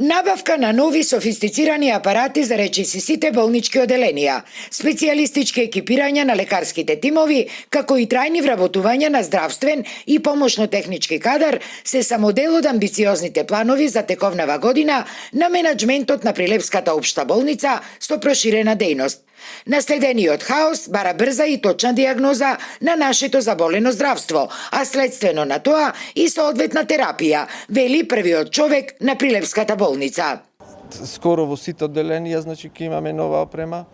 Набавка на нови софистицирани апарати за речиси сите болнички оделенија, специјалистички екипирања на лекарските тимови, како и трајни вработувања на здравствен и помошно-технички кадар се само дел од амбициозните планови за тековнава година на менаџментот на Прилепската општа болница со проширена дејност. Наследениот хаос бара брза и точна дијагноза на нашето заболено здравство, а следствено на тоа и соодветна терапија, вели првиот човек на Прилепската болница. Скоро во сите одделенија, ќе имаме нова опрема,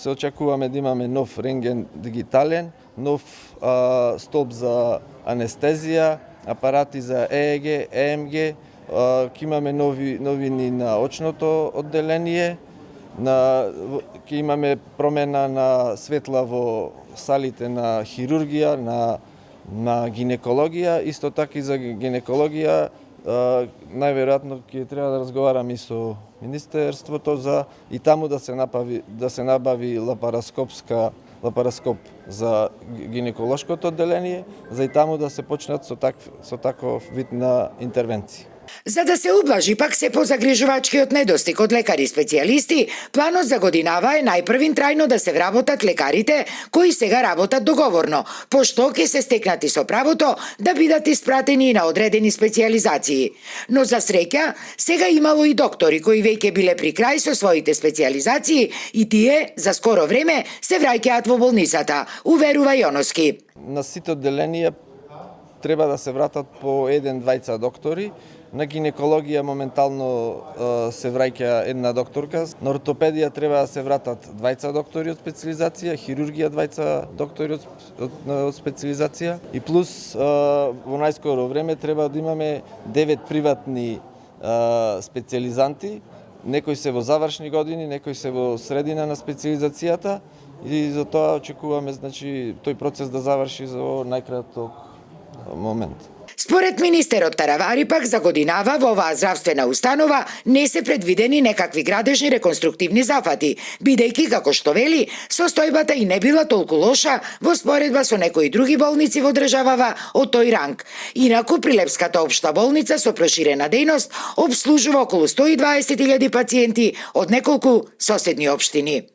се очекуваме да имаме нов рентген дигитален, нов столб за анестезија, апарати за ЕЕГ, ЕМГ, ќе имаме новини на очното одделение, ќе имаме промена на светла во салите на хирургија, на гинекологија, исто така и за гинекологија. Најверојатно ќе треба да разговарам и со Министерството за и таму да се набави лапароскоп за гинеколошкото одделение, за и таму да се почнат со таков вид на интервенции. За да се ублажи пак се позагрижувачкиот недостиг од лекари специјалисти, планот за годинава е најпрвин трајно да се вработат лекарите кои сега работат договорно, пошто ќе се стекнати со правото да бидат испратени на одредени специјализации. Но за среќа, сега имало и доктори кои веќе биле при крај со своите специјализации и тие за скоро време се враќаат во болницата, уверува Јоновски. На сите одделенија треба да се вратат по 1-2 доктори. На гинекологија моментално се враќа една докторка, на ортопедија треба да се вратат 2 доктори од специјализација, хирургија 2 доктори од специјализација и плюс во најскоро време треба да имаме 9 приватни специјализанти, некои се во завршни години, некои се во средина на специјализацијата и за тоа очекуваме тој процес да заврши за најкраток момент. Според министерот Таравари пак за годинава во оваа здравствена установа не се предвидени некакви градежни реконструктивни зафати, бидејќи, како што вели, состојбата и не била толку лоша во споредба со некои други болници во државава од тој ранг. Инаку Прилепската општа болница со проширена дејност обслужува околу 120.000 пациенти од неколку соседни општини.